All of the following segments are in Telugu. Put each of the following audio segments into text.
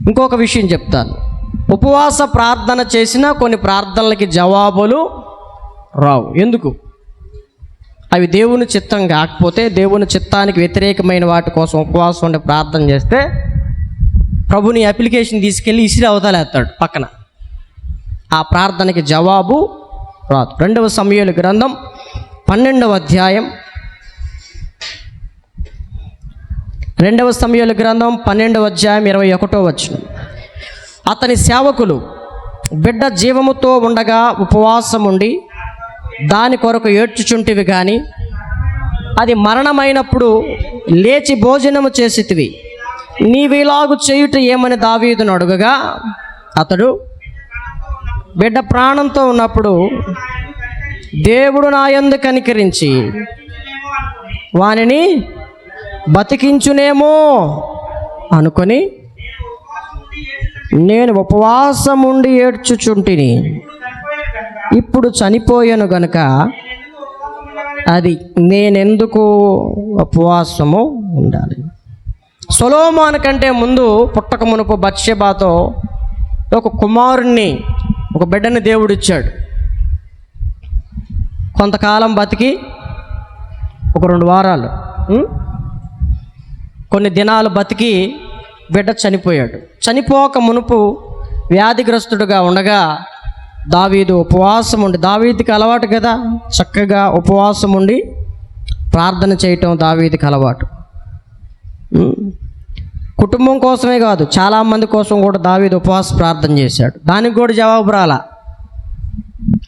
ఇంకొక విషయం చెప్తాను. ఉపవాస ప్రార్థన చేసినా కొన్ని ప్రార్థనలకి జవాబులు రావు. ఎందుకు? అవి దేవుని చిత్తం కాకపోతే, దేవుని చిత్తానికి వ్యతిరేకమైన వాటి కోసం ఉపవాసం ఉండి ప్రార్థన చేస్తే ప్రభుని అప్లికేషన్ తీసుకెళ్ళి ఇసిరి అవతలేస్తాడు పక్కన. ఆ ప్రార్థనకి జవాబు రాదు. 2 సమూయేలు గ్రంథం 12వ అధ్యాయం 2 సమూయేలు గ్రంథం 12వ అధ్యాయం 21వ వచనం. అతని సేవకులు బిడ్డ జీవముతో ఉండగా ఉపవాసం ఉండి దాని కొరకు ఏడ్చుచుంటివి కానీ అది మరణమైనప్పుడు లేచి భోజనము చేసితివి. నీవిలాగు చేయుట ఏమని దావీదును అడుగగా అతడు, బిడ్డ ప్రాణంతో ఉన్నప్పుడు దేవుడు నా యందు కనికరించి వానిని బతికించునేమో అనుకొని నేను ఉపవాసం ఉండి ఏడ్చుచుంటిని. ఇప్పుడు చనిపోయాను గనుక అది నేనెందుకు ఉపవాసము ఉండాలి. సొలొమోను కంటే ముందు పుట్టక మునుపు బత్షెబాతో ఒక కుమారుణ్ణి, ఒక బిడ్డని దేవుడిచ్చాడు. కొంతకాలం బతికి ఒక 2 వారాలు, కొన్ని దినాలు బతికి బిడ్డ చనిపోయాడు. చనిపోక మునుపు వ్యాధిగ్రస్తుడుగా ఉండగా దావీదు ఉపవాసం ఉండి, దావీదుకి అలవాటు కదా చక్కగా ఉపవాసం ఉండి ప్రార్థన చేయటం దావీదుకి అలవాటు. కుటుంబం కోసమే కాదు, చాలామంది కోసం కూడా దావీదు ఉపవాస ప్రార్థన చేశాడు. దానికి కూడా జవాబు రాలా.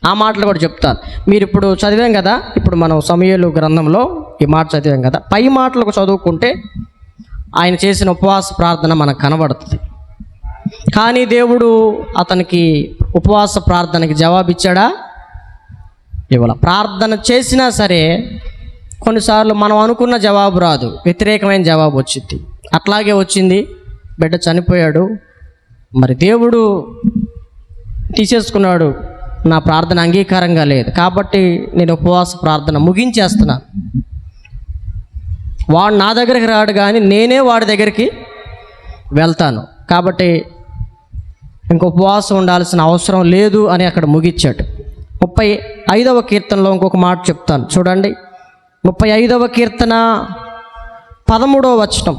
ఆ మాటలు కూడా చెప్తాను. మీరు ఇప్పుడు చదివాం కదా, ఇప్పుడు మనం సమూయేలు గ్రంథంలో ఈ మాట చదివాం కదా, పై మాటలకు చదువుకుంటే ఆయన చేసిన ఉపవాస ప్రార్థన మనకు కనబడుతుంది. కానీ దేవుడు అతనికి ఉపవాస ప్రార్థనకి జవాబిచ్చాడా? ఇవాళ ప్రార్థన చేసినా సరే కొన్నిసార్లు మనం అనుకున్న జవాబు రాదు, వ్యతిరేకమైన జవాబు వచ్చింది. అట్లాగే వచ్చింది, బిడ్డ చనిపోయాడు. మరి దేవుడు తీసేసుకున్నాడు, నా ప్రార్థన అంగీకారంగా లేదు కాబట్టి నేను ఉపవాస ప్రార్థన ముగించేస్తున్నాను. వాడు నా దగ్గరికి రాడు కానీ నేనే వాడి దగ్గరికి వెళ్తాను, కాబట్టి ఇంక ఉపవాసం ఉండాల్సిన అవసరం లేదు అని అక్కడ ముగించాడు. 35వ కీర్తనలో ఇంకొక మాట చెప్తాను చూడండి. 35వ కీర్తన 13వ వచనం.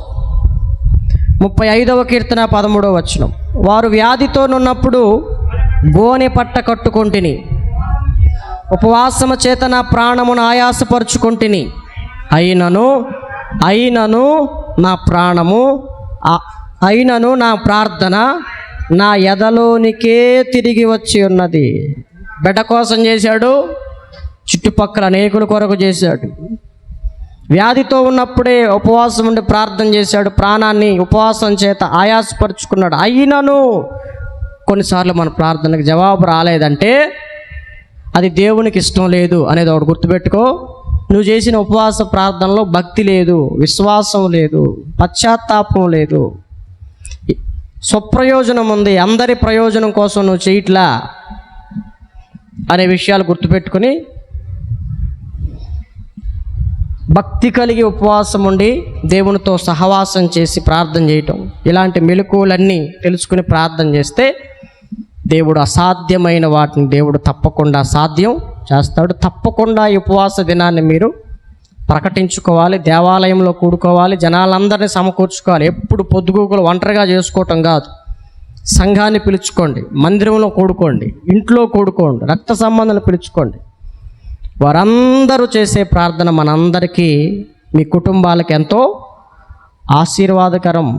35వ కీర్తన 13వ వచనం. వారు వ్యాధితోనున్నప్పుడు గోనె పట్ట కట్టుకొంటిని, ఉపవాసము చేత నా ప్రాణమును ఆయాసపరుచుకొంటిని. అయినను నా ప్రాణము అయినను నా ప్రార్థన నా ఎదలోనికే తిరిగి వచ్చి ఉన్నది. బిడ్డ కోసం చేశాడు, చుట్టుపక్కల అనేకుల కొరకు చేశాడు. వ్యాధితో ఉన్నప్పుడే ఉపవాసం ఉండి ప్రార్థన చేశాడు, ప్రాణాన్ని ఉపవాసం చేత ఆయాసపరుచుకున్నాడు. అయినను కొన్నిసార్లు మన ప్రార్థనకు జవాబు రాలేదంటే అది దేవునికి ఇష్టం లేదు అనేది ఒకటి గుర్తుపెట్టుకో. నువ్వు చేసిన ఉపవాస ప్రార్థనలో భక్తి లేదు, విశ్వాసం లేదు, పశ్చాత్తాపం లేదు, స్వప్రయోజనం ఉంది, అందరి ప్రయోజనం కోసం నువ్వు చేయట్లా అనే విషయాలు గుర్తుపెట్టుకుని భక్తి కలిగి ఉపవాసం ఉండి దేవునితో సహవాసం చేసి ప్రార్థన చేయటం, ఇలాంటి మెలకువలన్నీ తెలుసుకుని ప్రార్థన చేస్తే దేవుడు అసాధ్యమైన వాటిని దేవుడు తప్పకుండా సాధ్యం చేస్తాడు. తప్పకుండా ఈ ఉపవాస దినాన్ని మీరు ప్రకటించుకోవాలి, దేవాలయంలో కూడుకోవాలి, జనాలందరినీ సమకూర్చుకోవాలి. ఎప్పుడు పొద్దుగూకులు ఒంటరిగా చేసుకోవటం కాదు, సంఘాన్ని పిలుచుకోండి, మందిరంలో కూడుకోండి, ఇంట్లో కూడుకోండి, రక్త సంబంధాన్ని పిలుచుకోండి. వారందరూ చేసే ప్రార్థన మనందరికీ, మీ కుటుంబాలకు ఎంతో ఆశీర్వాదకరం.